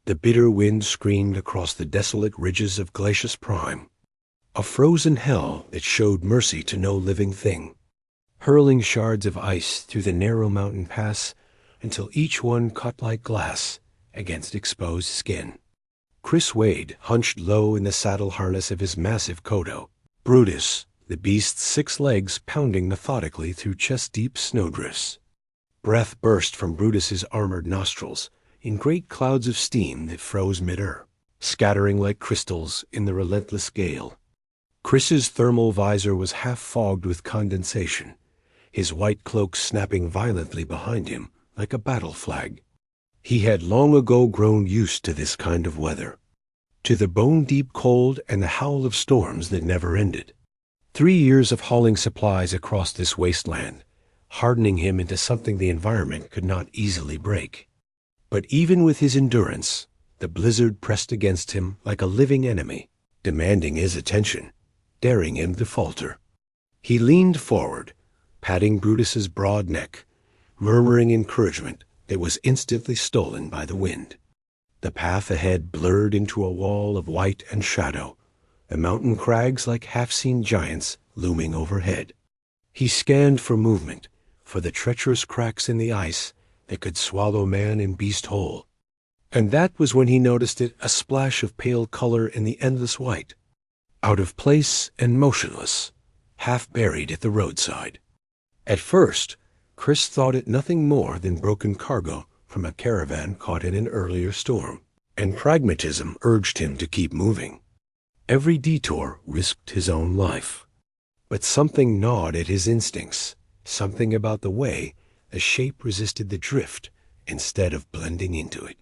The bitter wind screamed across the desolate ridges of Glacious Prime, a frozen hell that showed mercy to no living thing, hurling shards of ice through the narrow mountain pass until each one cut like glass against exposed skin. Chris Wade hunched low in the saddle harness of his massive kodo, Brutus, the beast's 6 legs pounding methodically through chest-deep snowdrifts. Breath burst from Brutus's armored nostrils in great clouds of steam that froze mid-air, scattering like crystals in the relentless gale. Chris's thermal visor was half fogged with condensation, his white cloak snapping violently behind him like a battle flag. He had long ago grown used to this kind of weather, to the bone-deep cold and the howl of storms that never ended. 3 years of hauling supplies across this wasteland, hardening him into something the environment could not easily break. But even with his endurance, the blizzard pressed against him like a living enemy, demanding his attention, daring him to falter. He leaned forward, patting Brutus's broad neck, murmuring encouragement that was instantly stolen by the wind. The path ahead blurred into a wall of white and shadow, the mountain crags like half-seen giants looming overhead. He scanned for movement, for the treacherous cracks in the ice that could swallow man and beast whole. And that was when he noticed it, a splash of pale color in the endless white, out of place and motionless, half buried at the roadside. At first, Chris thought it nothing more than broken cargo from a caravan caught in an earlier storm, and pragmatism urged him to keep moving. Every detour risked his own life. But something gnawed at his instincts, something about the way the shape resisted the drift instead of blending into it.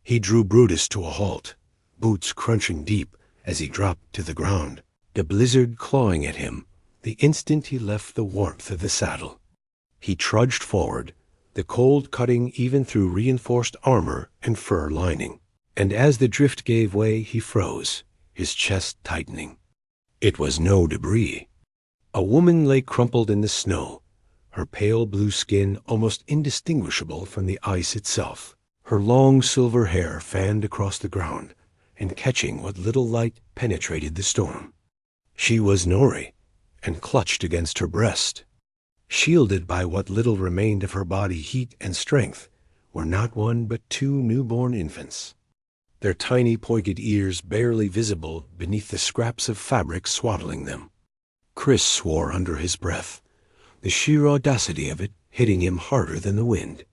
He drew Brutus to a halt, boots crunching deep as he dropped to the ground, the blizzard clawing at him the instant he left the warmth of the saddle. He trudged forward, the cold cutting even through reinforced armor and fur lining. And as the drift gave way, he froze, his chest tightening. It was no debris. A woman lay crumpled in the snow, her pale blue skin almost indistinguishable from the ice itself, her long silver hair fanned across the ground and catching what little light penetrated the storm. She was Nori, and clutched against her breast. Shielded by what little remained of her body heat and strength were not one but 2 newborn infants, their tiny pointed ears barely visible beneath the scraps of fabric swaddling them. Chris swore under his breath, the sheer audacity of it hitting him harder than the wind.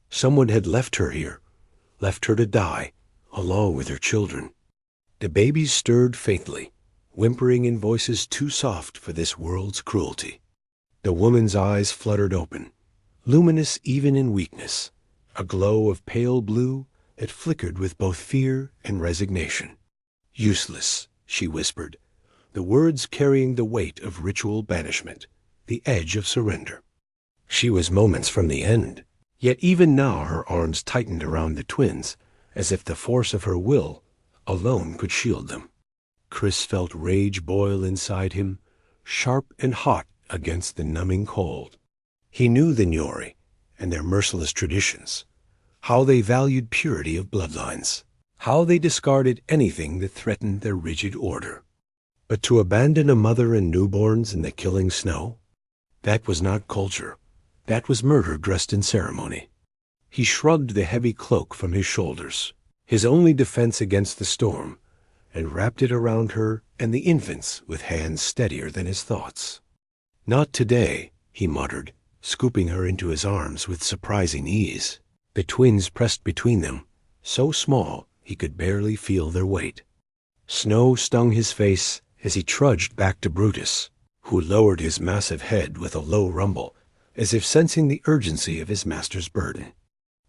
Someone had left her here, left her to die, along with her children. The babies stirred faintly, whimpering in voices too soft for this world's cruelty. The woman's eyes fluttered open, luminous even in weakness, a glow of pale blue that flickered with both fear and resignation. "Useless," she whispered, the words carrying the weight of ritual banishment, the edge of surrender. She was moments from the end, yet even now her arms tightened around the twins, as if the force of her will alone could shield them. Chris felt rage boil inside him, sharp and hot against the numbing cold. He knew the Nyori and their merciless traditions, how they valued purity of bloodlines, how they discarded anything that threatened their rigid order. But to abandon a mother and newborns in the killing snow, that was not culture. That was murder dressed in ceremony. He shrugged the heavy cloak from his shoulders, his only defense against the storm, and wrapped it around her and the infants with hands steadier than his thoughts. "Not today," he muttered, scooping her into his arms with surprising ease. The twins pressed between them, so small he could barely feel their weight. Snow stung his face as he trudged back to Brutus, who lowered his massive head with a low rumble, as if sensing the urgency of his master's burden.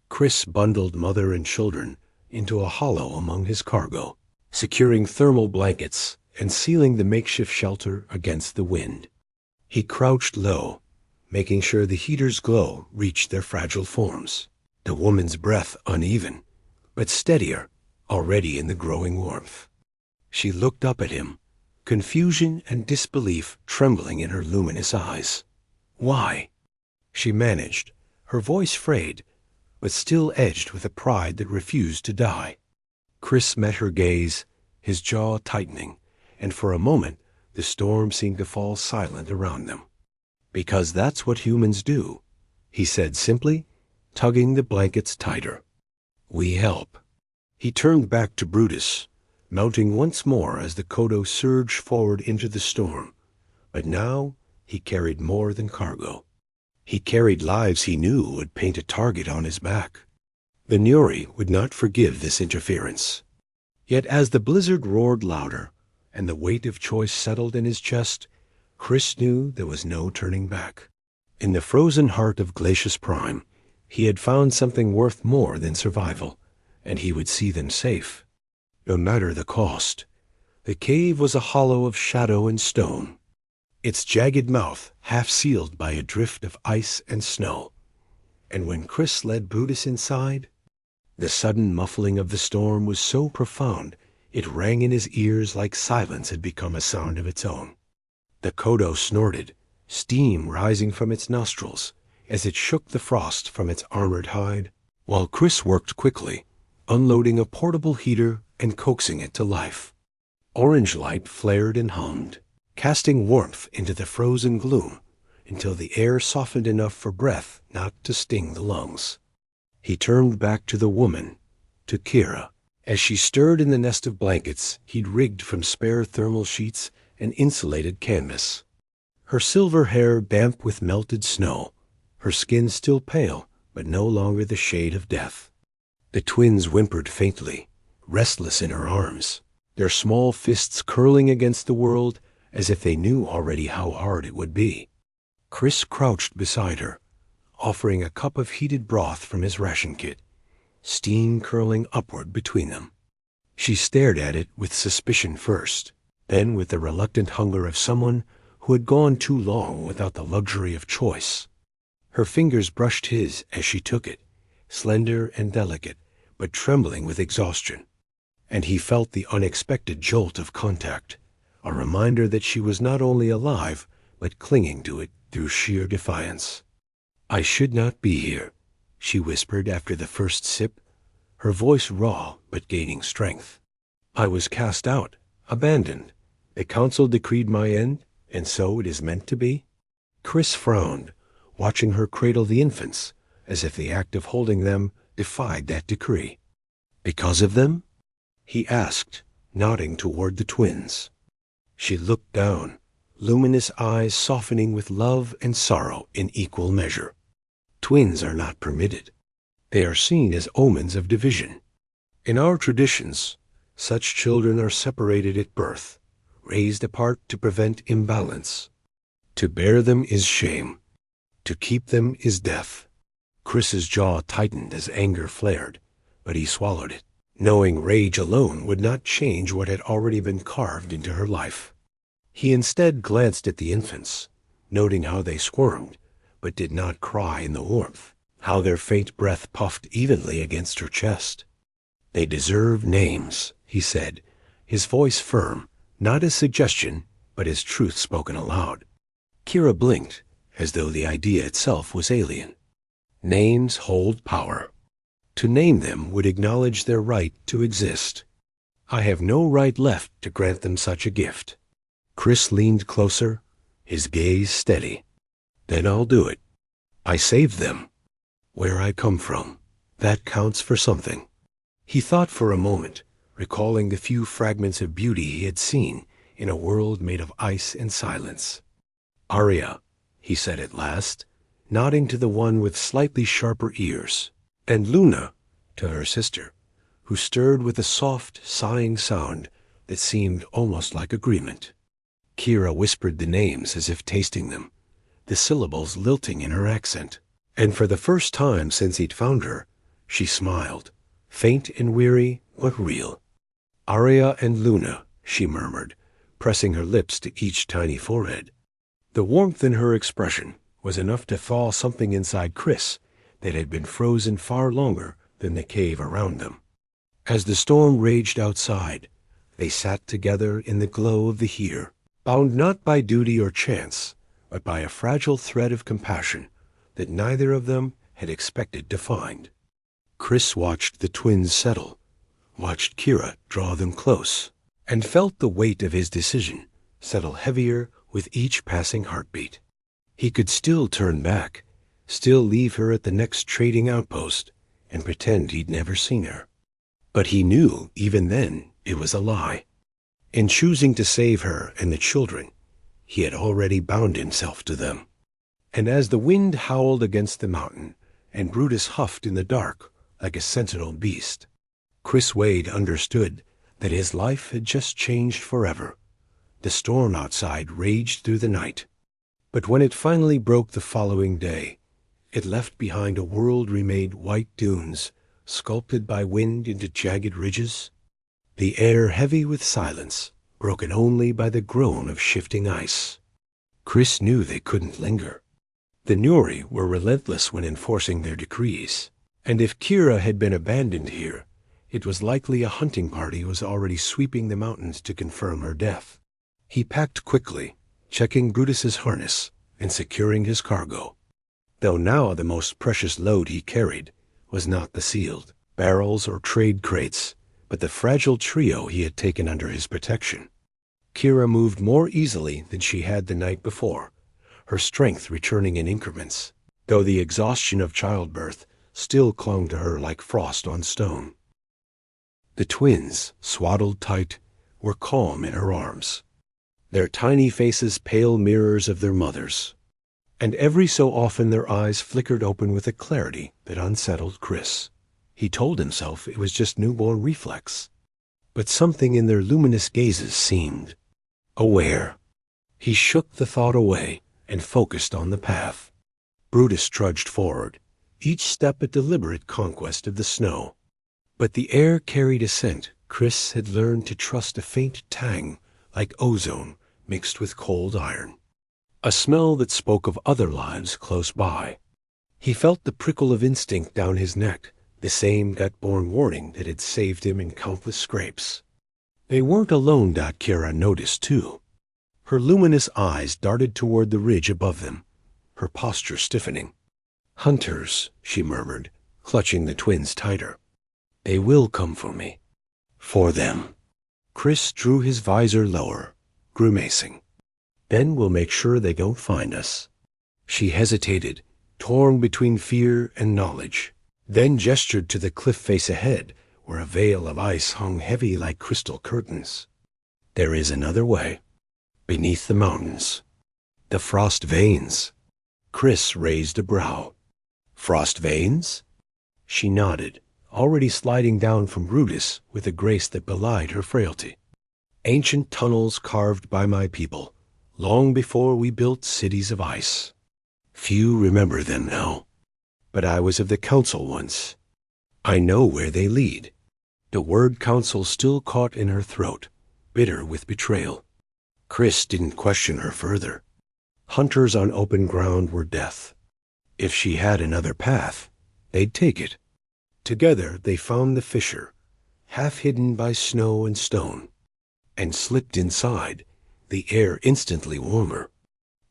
Chris bundled mother and children into a hollow among his cargo, securing thermal blankets and sealing the makeshift shelter against the wind. He crouched low, making sure the heater's glow reached their fragile forms, the woman's breath uneven, but steadier, already in the growing warmth. She looked up at him, confusion and disbelief trembling in her luminous eyes. "Why?" she managed, her voice frayed, but still edged with a pride that refused to die. Chris met her gaze, his jaw tightening, and for a moment the storm seemed to fall silent around them. "Because that's what humans do," he said simply, tugging the blankets tighter. "We help." He turned back to Brutus, mounting once more as the Kodo surged forward into the storm. But now he carried more than cargo. He carried lives he knew would paint a target on his back. The Nuri would not forgive this interference. Yet as the blizzard roared louder and the weight of choice settled in his chest, Chris knew there was no turning back. In the frozen heart of Glacious Prime, he had found something worth more than survival, and he would see them safe, no matter the cost. The cave was a hollow of shadow and stone, its jagged mouth half sealed by a drift of ice and snow. And when Chris led Brutus inside, the sudden muffling of the storm was so profound it rang in his ears like silence had become a sound of its own. The Kodo snorted, steam rising from its nostrils as it shook the frost from its armored hide, while Chris worked quickly, unloading a portable heater and coaxing it to life. Orange light flared and hummed, casting warmth into the frozen gloom until the air softened enough for breath not to sting the lungs. He turned back to the woman, to Kira, as she stirred in the nest of blankets he'd rigged from spare thermal sheets and insulated canvas. Her silver hair damp with melted snow, her skin still pale but no longer the shade of death. The twins whimpered faintly, restless in her arms, their small fists curling against the world as if they knew already how hard it would be. Chris crouched beside her, offering a cup of heated broth from his ration kit, steam curling upward between them. She stared at it with suspicion first, then with the reluctant hunger of someone who had gone too long without the luxury of choice. Her fingers brushed his as she took it, slender and delicate, but trembling with exhaustion. And he felt the unexpected jolt of contact, a reminder that she was not only alive, but clinging to it through sheer defiance. "I should not be here," she whispered after the first sip, her voice raw but gaining strength. "I was cast out, abandoned. The council decreed my end, and so it is meant to be." Chris frowned, watching her cradle the infants, as if the act of holding them defied that decree. "Because of them?" he asked, nodding toward the twins. She looked down, luminous eyes softening with love and sorrow in equal measure. Twins are not permitted. They are seen as omens of division. In our traditions, such children are separated at birth, raised apart to prevent imbalance. To bear them is shame. To keep them is death. Chris's jaw tightened as anger flared, but he swallowed it, knowing rage alone would not change what had already been carved into her life. He instead glanced at the infants, noting how they squirmed, but did not cry in the warmth, how their faint breath puffed evenly against her chest. "They deserve names," he said, his voice firm, not as suggestion, but as truth spoken aloud. Kira blinked, as though the idea itself was alien. Names hold power. To name them would acknowledge their right to exist. I have no right left to grant them such a gift. Chris leaned closer, his gaze steady. "Then I'll do it. I saved them. Where I come from, that counts for something." He thought for a moment, recalling the few fragments of beauty he had seen in a world made of ice and silence. "Arya," he said at last, nodding to the one with slightly sharper ears, and Luna, to her sister, who stirred with a soft, sighing sound that seemed almost like agreement. Kira whispered the names as if tasting them, the syllables lilting in her accent, and for the first time since he'd found her, she smiled, faint and weary, but real. "Arya and Luna," she murmured, pressing her lips to each tiny forehead. The warmth in her expression was enough to thaw something inside Chris that had been frozen far longer than the cave around them. As the storm raged outside, they sat together in the glow of the heater, bound not by duty or chance, but by a fragile thread of compassion that neither of them had expected to find. Chris watched the twins settle, watched Kira draw them close, and felt the weight of his decision settle heavier with each passing heartbeat. He could still turn back, still leave her at the next trading outpost, and pretend he'd never seen her. But he knew, even then, it was a lie. In choosing to save her and the children, he had already bound himself to them. And as the wind howled against the mountain, and Brutus huffed in the dark like a sentinel beast, Chris Wade understood that his life had just changed forever. The storm outside raged through the night, but when it finally broke the following day, it left behind a world remade white dunes, sculpted by wind into jagged ridges, the air heavy with silence, broken only by the groan of shifting ice. Chris knew they couldn't linger. The Nuri were relentless when enforcing their decrees, and if Kira had been abandoned here, it was likely a hunting party was already sweeping the mountains to confirm her death. He packed quickly, checking Brutus's harness and securing his cargo, though now the most precious load he carried was not the sealed barrels or trade crates, but the fragile trio he had taken under his protection. Kira moved more easily than she had the night before, her strength returning in increments, though the exhaustion of childbirth still clung to her like frost on stone. The twins, swaddled tight, were calm in her arms, their tiny faces pale mirrors of their mothers, and every so often their eyes flickered open with a clarity that unsettled Chris. He told himself it was just newborn reflex, but something in their luminous gazes seemed aware. He shook the thought away and focused on the path. Brutus trudged forward, each step a deliberate conquest of the snow. But the air carried a scent Chris had learned to trust, a faint tang like ozone mixed with cold iron, a smell that spoke of other lives close by. He felt the prickle of instinct down his neck, the same gut-born warning that had saved him in countless scrapes. They weren't alone, Kira noticed too. Her luminous eyes darted toward the ridge above them, her posture stiffening. "Hunters," she murmured, clutching the twins tighter. "They will come for me." "For them." Chris drew his visor lower, grimacing. "Then we'll make sure they don't find us." She hesitated, torn between fear and knowledge, then gestured to the cliff face ahead, where a veil of ice hung heavy like crystal curtains. "There is another way. Beneath the mountains. The frost veins." Chris raised a brow. "Frost veins?" She nodded, already sliding down from Brutus with a grace that belied her frailty. "Ancient tunnels carved by my people, long before we built cities of ice. Few remember them now, but I was of the council once. I know where they lead." The word council still caught in her throat, bitter with betrayal. Chris didn't question her further. Hunters on open ground were death. If she had another path, they'd take it. Together they found the fissure, half hidden by snow and stone, and slipped inside, the air instantly warmer,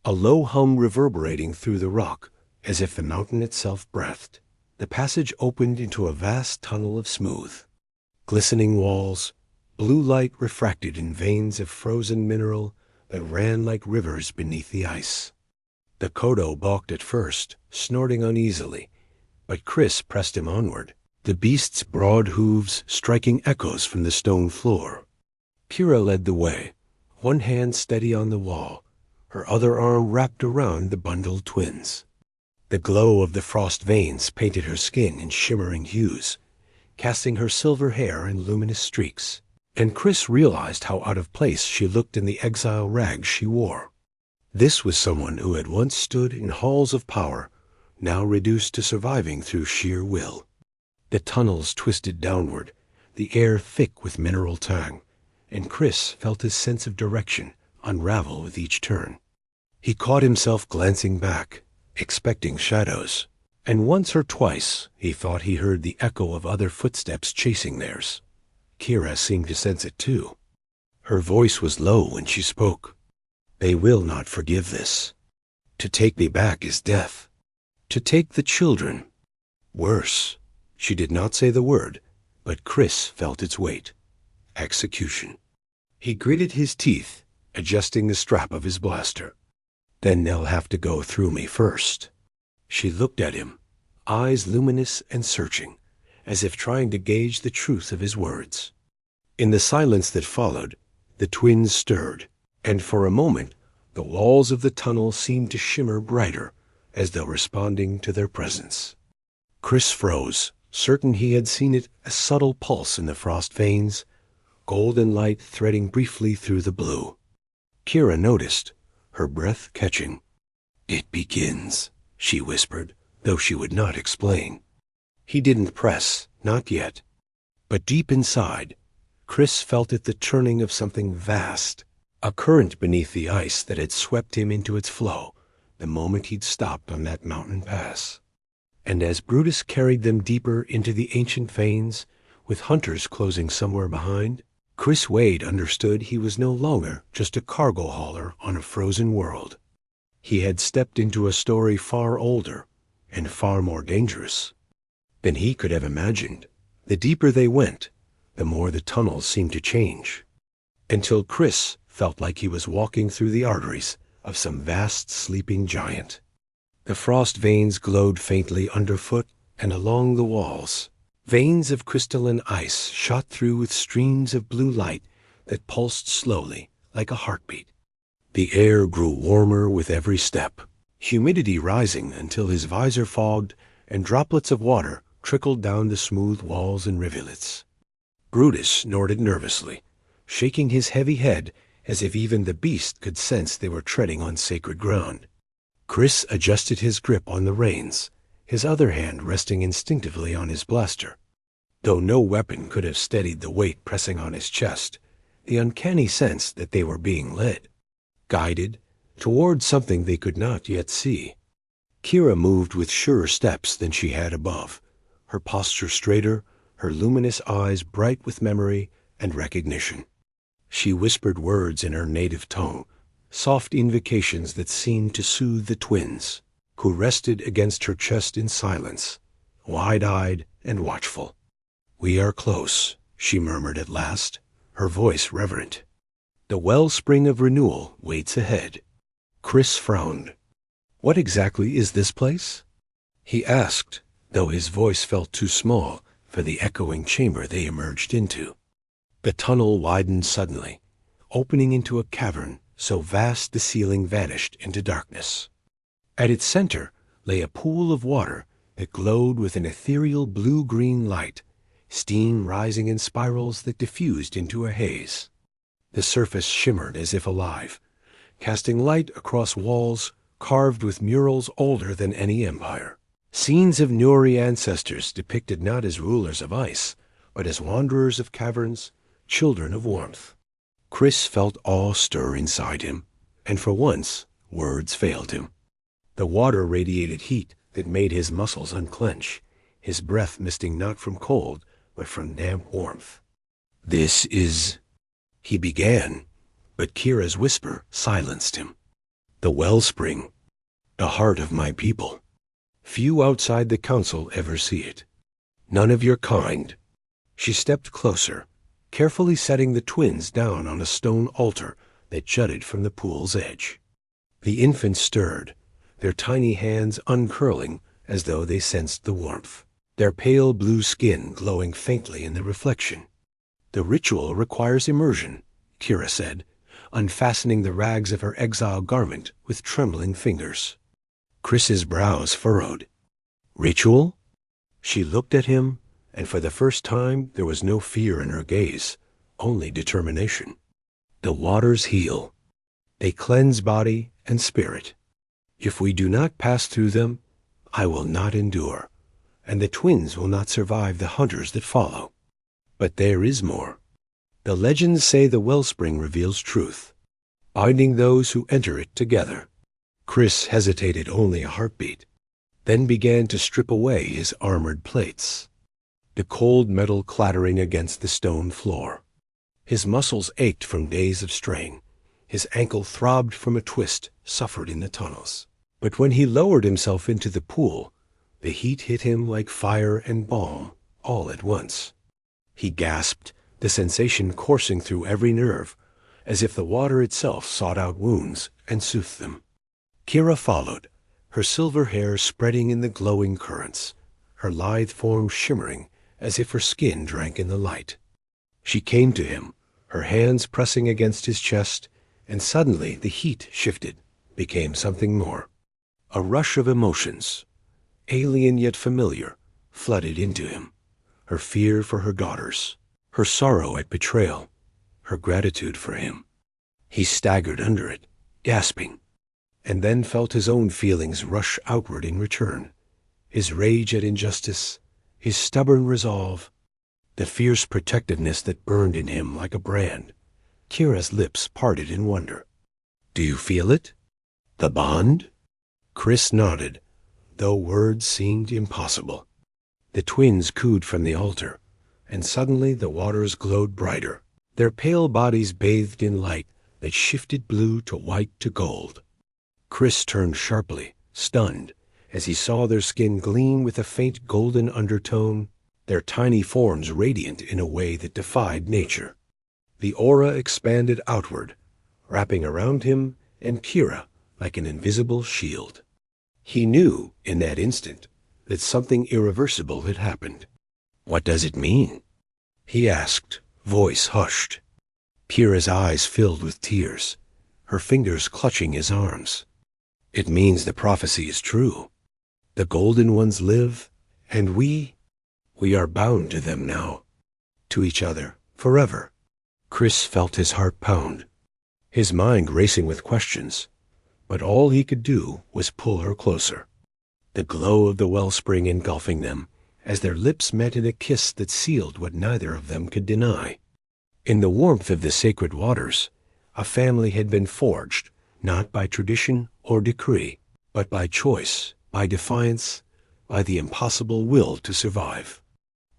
a low hum reverberating through the rock as if the mountain itself breathed. The passage opened into a vast tunnel of smooth, glistening walls, blue light refracted in veins of frozen mineral that ran like rivers beneath the ice. The Kodo balked at first, snorting uneasily, but Chris pressed him onward, the beast's broad hooves striking echoes from the stone floor. Kira led the way, one hand steady on the wall, her other arm wrapped around the bundled twins. The glow of the frost veins painted her skin in shimmering hues, casting her silver hair in luminous streaks, and Chris realized how out of place she looked in the exile rags she wore. This was someone who had once stood in halls of power, now reduced to surviving through sheer will. The tunnels twisted downward, the air thick with mineral tang, and Chris felt his sense of direction unravel with each turn. He caught himself glancing back, expecting shadows, and once or twice he thought he heard the echo of other footsteps chasing theirs. Kira seemed to sense it too. Her voice was low when she spoke. "They will not forgive this. To take me back is death. To take the children. Worse." She did not say the word, But Chris felt its weight. Execution. He gritted his teeth, adjusting the strap of his blaster. Then they'll have to go through me first. She looked at him, eyes luminous and searching, as if trying to gauge the truth of his words. In the silence that followed, the twins stirred, and for a moment the walls of the tunnel seemed to shimmer brighter, as though responding to their presence. Chris froze, certain he had seen it, a subtle pulse in the frost veins, golden light threading briefly through the blue. Kira noticed, her breath catching. "It begins," she whispered, though she would not explain. He didn't press, not yet. But deep inside, Chris felt it the turning of something vast, a current beneath the ice that had swept him into its flow the moment he'd stopped on that mountain pass. And as Brutus carried them deeper into the ancient veins, with hunters closing somewhere behind, Chris Wade understood he was no longer just a cargo hauler on a frozen world. He had stepped into a story far older and far more dangerous than he could have imagined. The deeper they went, the more the tunnels seemed to change, until Chris felt like he was walking through the arteries of some vast sleeping giant. The frost veins glowed faintly underfoot and along the walls. Veins of crystalline ice shot through with streams of blue light that pulsed slowly, like a heartbeat. The air grew warmer with every step, humidity rising until his visor fogged and droplets of water trickled down the smooth walls and rivulets. Brutus snorted nervously, shaking his heavy head as if even the beast could sense they were treading on sacred ground. Chris adjusted his grip on the reins, his other hand resting instinctively on his blaster. Though no weapon could have steadied the weight pressing on his chest, the uncanny sense that they were being led, guided, toward something they could not yet see. Kira moved with surer steps than she had above, her posture straighter, her luminous eyes bright with memory and recognition. She whispered words in her native tongue, soft invocations that seemed to soothe the twins, who rested against her chest in silence, wide-eyed and watchful. "We are close," she murmured at last, her voice reverent. "The wellspring of renewal waits ahead." Chris frowned. "What exactly is this place?" he asked, though his voice felt too small for the echoing chamber they emerged into. The tunnel widened suddenly, opening into a cavern so vast the ceiling vanished into darkness. At its center lay a pool of water that glowed with an ethereal blue-green light, steam rising in spirals that diffused into a haze. The surface shimmered as if alive, casting light across walls carved with murals older than any empire. Scenes of Nuri ancestors depicted not as rulers of ice, but as wanderers of caverns, children of warmth. Chris felt awe stir inside him, and for once words failed him. The water radiated heat that made his muscles unclench, his breath misting not from cold, but from damp warmth. "This is—" he began, but Kira's whisper silenced him. "The wellspring, the heart of my people. Few outside the council ever see it. None of your kind." She stepped closer, carefully setting the twins down on a stone altar that jutted from the pool's edge. The infants stirred, their tiny hands uncurling as though they sensed the warmth, their pale blue skin glowing faintly in the reflection. "The ritual requires immersion," Kira said, unfastening the rags of her exile garment with trembling fingers. Chris's brows furrowed. "Ritual?" She looked at him, and for the first time there was no fear in her gaze, only determination. "The waters heal. They cleanse body and spirit. If we do not pass through them, I will not endure, and the twins will not survive the hunters that follow. But there is more. The legends say the wellspring reveals truth, binding those who enter it together." Chris hesitated only a heartbeat, then began to strip away his armored plates, the cold metal clattering against the stone floor. His muscles ached from days of strain, his ankle throbbed from a twist suffered in the tunnels. But when he lowered himself into the pool, the heat hit him like fire and balm all at once. He gasped, the sensation coursing through every nerve, as if the water itself sought out wounds and soothed them. Kira followed, her silver hair spreading in the glowing currents, her lithe form shimmering as if her skin drank in the light. She came to him, her hands pressing against his chest, and suddenly the heat shifted, became something more. A rush of emotions, alien yet familiar, flooded into him. Her fear for her daughters, her sorrow at betrayal, her gratitude for him. He staggered under it, gasping, and then felt his own feelings rush outward in return. His rage at injustice, his stubborn resolve, the fierce protectiveness that burned in him like a brand. Kira's lips parted in wonder. "Do you feel it? The bond?" Chris nodded, though words seemed impossible. The twins cooed from the altar, and suddenly the waters glowed brighter, their pale bodies bathed in light that shifted blue to white to gold. Chris turned sharply, stunned, as he saw their skin gleam with a faint golden undertone, their tiny forms radiant in a way that defied nature. The aura expanded outward, wrapping around him and Kira like an invisible shield. He knew, in that instant, that something irreversible had happened. "What does it mean?" he asked, voice hushed. Kira's eyes filled with tears, her fingers clutching his arms. "It means the prophecy is true. The Golden Ones live, and we are bound to them now, to each other, forever." Chris felt his heart pound, his mind racing with questions, but all he could do was pull her closer. The glow of the wellspring engulfing them, as their lips met in a kiss that sealed what neither of them could deny. In the warmth of the sacred waters, a family had been forged, not by tradition or decree, but by choice, by defiance, by the impossible will to survive.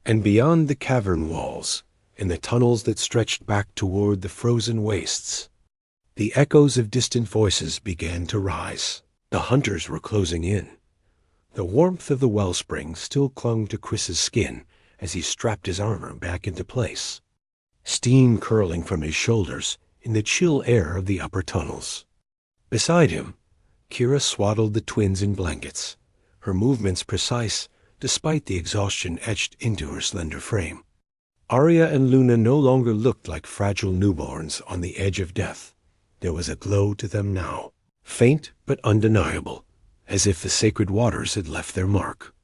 And beyond the cavern walls, in the tunnels that stretched back toward the frozen wastes, the echoes of distant voices began to rise. The hunters were closing in. The warmth of the wellspring still clung to Chris's skin as he strapped his armor back into place, steam curling from his shoulders in the chill air of the upper tunnels. Beside him, Kira swaddled the twins in blankets, her movements precise despite the exhaustion etched into her slender frame. Arya and Luna no longer looked like fragile newborns on the edge of death. There was a glow to them now, faint but undeniable, as if the sacred waters had left their mark.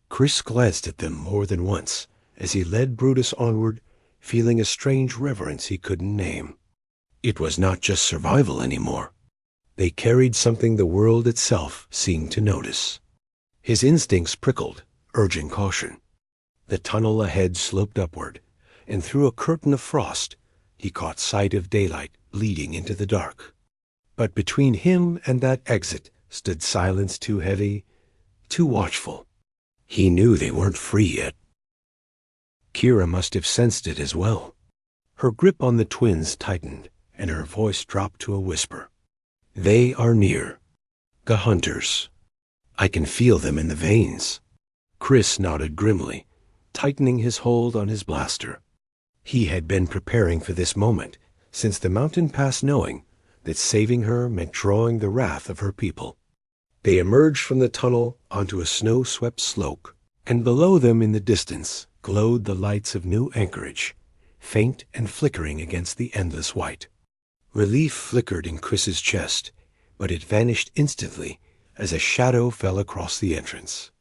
Chris glanced at them more than once as he led Brutus onward, feeling a strange reverence he couldn't name. It was not just survival anymore. They carried something the world itself seemed to notice. His instincts prickled, urging caution. The tunnel ahead sloped upward, and through a curtain of frost, he caught sight of daylight bleeding into the dark. But between him and that exit stood silence too heavy, too watchful. He knew they weren't free yet. Kira must have sensed it as well. Her grip on the twins tightened, and her voice dropped to a whisper. "They are near. The hunters. I can feel them in the veins." Chris nodded grimly, tightening his hold on his blaster. He had been preparing for this moment since the mountain pass, knowing that saving her meant drawing the wrath of her people. They emerged from the tunnel onto a snow-swept slope, and below them in the distance glowed the lights of New Anchorage, faint and flickering against the endless white. Relief flickered in Chris's chest, but it vanished instantly as a shadow fell across the entrance.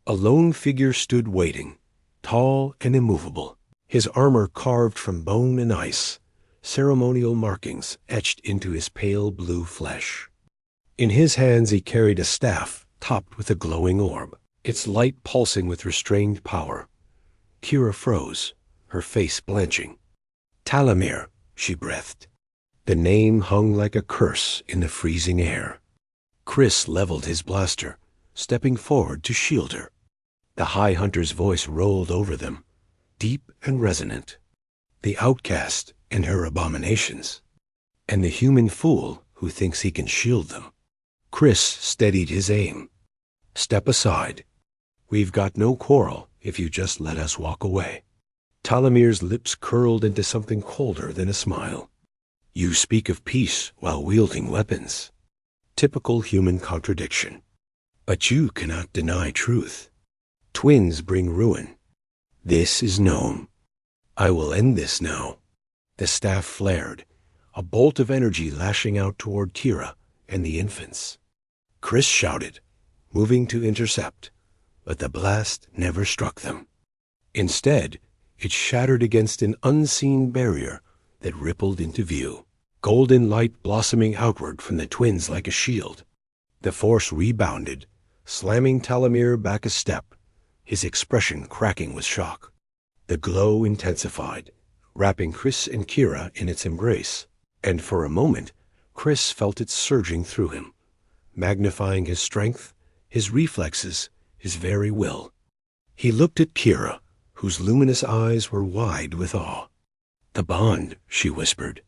A lone figure stood waiting, tall and immovable, his armor carved from bone and ice, ceremonial markings etched into his pale blue flesh. In his hands he carried a staff topped with a glowing orb, its light pulsing with restrained power. Kira froze, her face blanching. "Talamir," she breathed. The name hung like a curse in the freezing air. Chris leveled his blaster, stepping forward to shield her. The High Hunter's voice rolled over them, deep and resonant. The outcast and her abominations, and the human fool who thinks he can shield them. Chris steadied his aim. "Step aside. We've got no quarrel if you just let us walk away." Talamir's lips curled into something colder than a smile. You speak of peace while wielding weapons. Typical human contradiction. But you cannot deny truth. Twins bring ruin. This is known. I will end this now. The staff flared, a bolt of energy lashing out toward Kira and the infants. Chris shouted, moving to intercept, but the blast never struck them. Instead, it shattered against an unseen barrier that rippled into view, golden light blossoming outward from the twins like a shield. The force rebounded, slamming Talamir back a step, his expression cracking with shock. The glow intensified, wrapping Chris and Kira in its embrace, and for a moment, Chris felt it surging through him, magnifying his strength, his reflexes, his very will. He looked at Kira, whose luminous eyes were wide with awe. The bond, she whispered.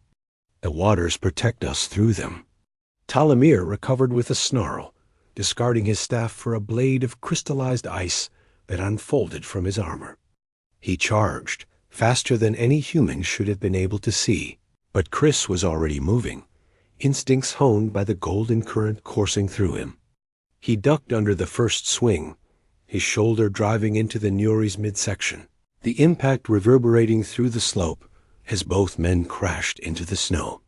The waters protect us through them. Talamir recovered with a snarl, discarding his staff for a blade of crystallized ice that unfolded from his armor. He charged, faster than any human should have been able to see, but Chris was already moving, instincts honed by the golden current coursing through him. He ducked under the first swing, his shoulder driving into the Nuri's midsection, the impact reverberating through the slope as both men crashed into the snow.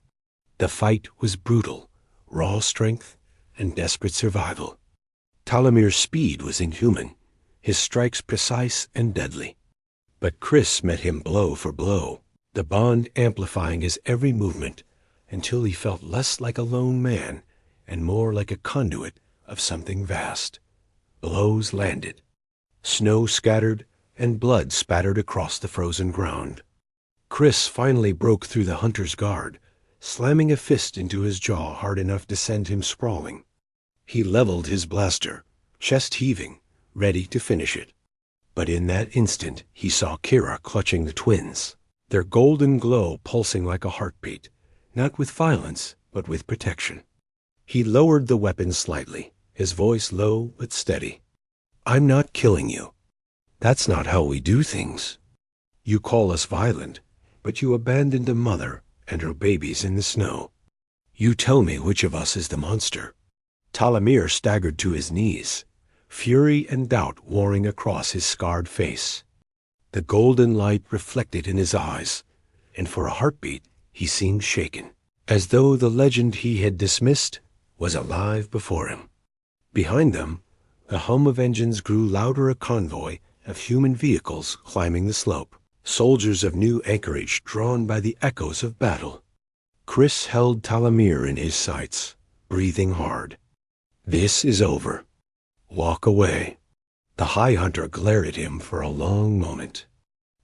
The fight was brutal, raw strength and desperate survival. Talamir's speed was inhuman, his strikes precise and deadly. But Chris met him blow for blow, the bond amplifying his every movement until he felt less like a lone man and more like a conduit of something vast. Blows landed. Snow scattered and blood spattered across the frozen ground. Chris finally broke through the hunter's guard, slamming a fist into his jaw hard enough to send him sprawling. He leveled his blaster, chest heaving, ready to finish it. But in that instant he saw Kira clutching the twins, their golden glow pulsing like a heartbeat, not with violence, but with protection. He lowered the weapon slightly, his voice low but steady. I'm not killing you. That's not how we do things. You call us violent, but you abandoned a mother and her babies in the snow. You tell me which of us is the monster. Talamir staggered to his knees, fury and doubt warring across his scarred face. The golden light reflected in his eyes, and for a heartbeat he seemed shaken, as though the legend he had dismissed was alive before him. Behind them, the hum of engines grew louder, a convoy of human vehicles climbing the slope, soldiers of new anchorage drawn by the echoes of battle. Chris held Talamir in his sights, breathing hard. This is over. Walk away. The High Hunter glared at him for a long moment,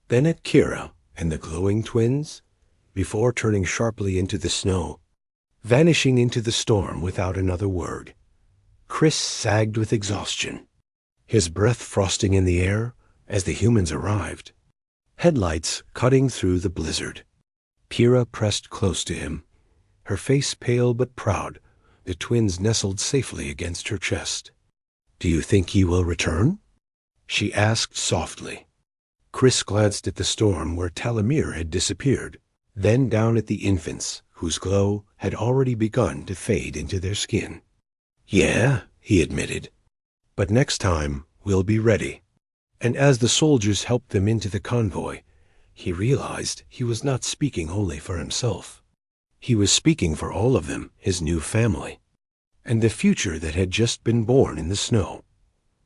then at Kira and the glowing twins, before turning sharply into the snow, vanishing into the storm without another word. Chris sagged with exhaustion, his breath frosting in the air as the humans arrived, headlights cutting through the blizzard. Kira pressed close to him, her face pale but proud, the twins nestled safely against her chest. Do you think he will return? She asked softly. Chris glanced at the storm where Talamir had disappeared, then down at the infants, whose glow had already begun to fade into their skin. Yeah, he admitted. But next time, we'll be ready. And as the soldiers helped them into the convoy, he realized he was not speaking only for himself. He was speaking for all of them, his new family, and the future that had just been born in the snow.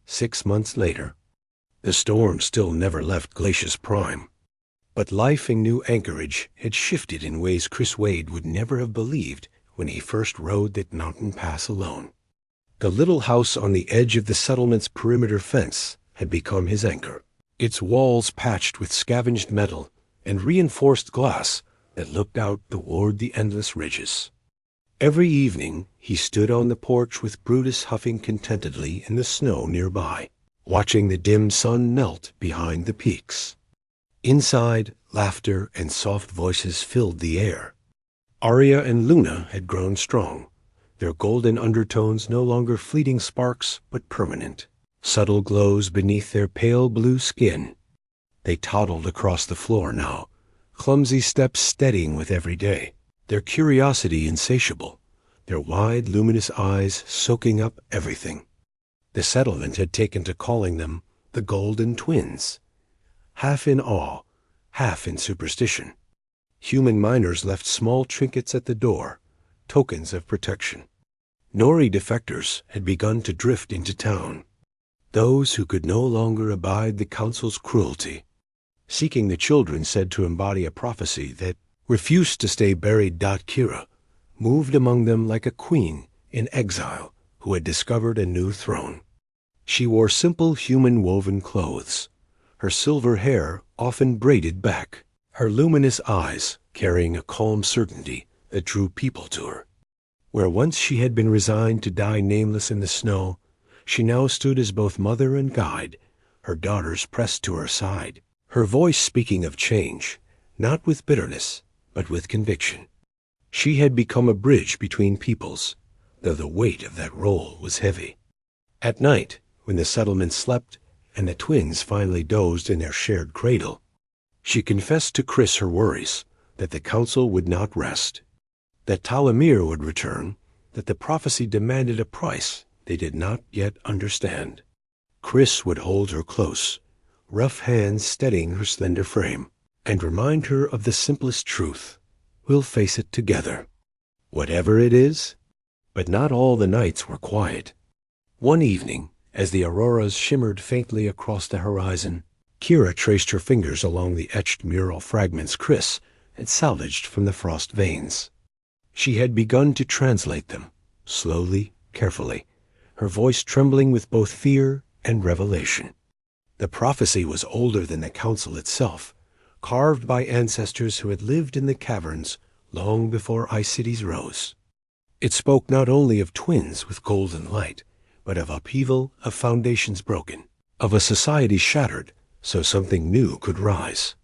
6 months later, the storm still never left Glacious Prime, but life in New Anchorage had shifted in ways Chris Wade would never have believed when he first rode that mountain pass alone. The little house on the edge of the settlement's perimeter fence had become his anchor, its walls patched with scavenged metal and reinforced glass that looked out toward the endless ridges. Every evening he stood on the porch with Brutus huffing contentedly in the snow nearby, watching the dim sun melt behind the peaks. Inside, laughter and soft voices filled the air. Arya and Luna had grown strong, their golden undertones no longer fleeting sparks but permanent, subtle glows beneath their pale blue skin. They toddled across the floor now, clumsy steps steadying with every day, their curiosity insatiable, their wide, luminous eyes soaking up everything. The settlement had taken to calling them the Golden Twins, half in awe, half in superstition. Human miners left small trinkets at the door, tokens of protection. Nori defectors had begun to drift into town, those who could no longer abide the council's cruelty, seeking the children said to embody a prophecy that refused to stay buried. Kira moved among them like a queen in exile who had discovered a new throne. She wore simple human-woven clothes, her silver hair often braided back, her luminous eyes carrying a calm certainty that drew people to her. Where once she had been resigned to die nameless in the snow, she now stood as both mother and guide, her daughters pressed to her side, her voice speaking of change, not with bitterness, but with conviction. She had become a bridge between peoples, though the weight of that role was heavy. At night, when the settlement slept and the twins finally dozed in their shared cradle, she confessed to Chris her worries that the council would not rest, that Talamir would return, that the prophecy demanded a price they did not yet understand. Chris would hold her close, rough hands steadying her slender frame, and remind her of the simplest truth: we'll face it together, whatever it is. But not all the nights were quiet. One evening, as the auroras shimmered faintly across the horizon, Kira traced her fingers along the etched mural fragments Chris had salvaged from the frost veins. She had begun to translate them, slowly, carefully, her voice trembling with both fear and revelation. The prophecy was older than the council itself, carved by ancestors who had lived in the caverns long before ice cities rose. It spoke not only of twins with golden light, but of upheaval, of foundations broken, of a society shattered so something new could rise.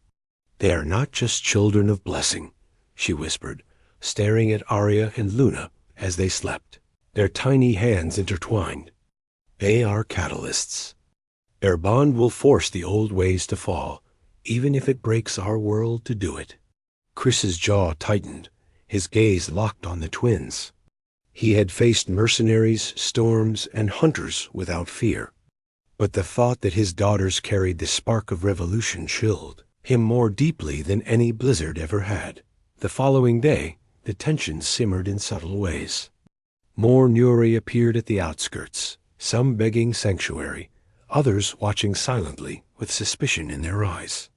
"They are not just children of blessing," she whispered, staring at Arya and Luna as they slept, their tiny hands intertwined. "They are catalysts. Their bond will force the old ways to fall, even if it breaks our world to do it." Chris's jaw tightened, his gaze locked on the twins. He had faced mercenaries, storms, and hunters without fear. But the thought that his daughters carried the spark of revolution chilled him more deeply than any blizzard ever had. The following day, the tension simmered in subtle ways. More Nuri appeared at the outskirts, some begging sanctuary, others watching silently with suspicion in their eyes.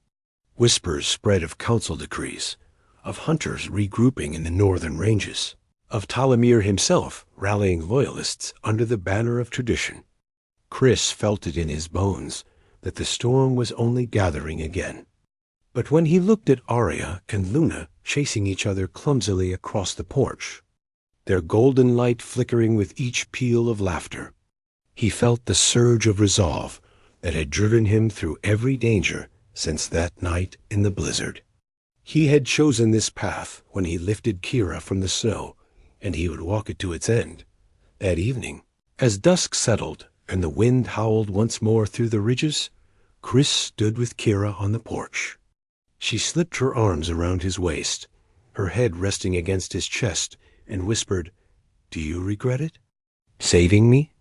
Whispers spread of council decrees, of hunters regrouping in the northern ranges, of Talamir himself rallying loyalists under the banner of tradition. Chris felt it in his bones that the storm was only gathering again. But when he looked at Arya and Luna chasing each other clumsily across the porch, their golden light flickering with each peal of laughter, he felt the surge of resolve that had driven him through every danger since that night in the blizzard. He had chosen this path when he lifted Kira from the snow, and he would walk it to its end. That evening, as dusk settled and the wind howled once more through the ridges, Chris stood with Kira on the porch. She slipped her arms around his waist, her head resting against his chest, and whispered, "Do you regret it? Saving me?"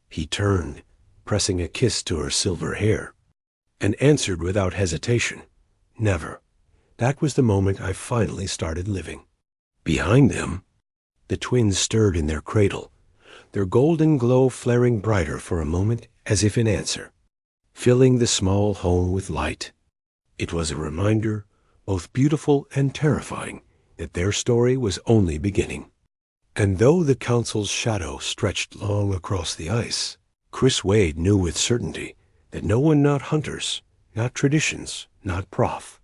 He turned, pressing a kiss to her silver hair, and answered without hesitation, "Never. That was the moment I finally started living." Behind them, the twins stirred in their cradle, their golden glow flaring brighter for a moment as if in answer, filling the small home with light. It was a reminder, both beautiful and terrifying, that their story was only beginning. And though the council's shadow stretched long across the ice, Chris Wade knew with certainty that no one, not hunters, not traditions, not Prof,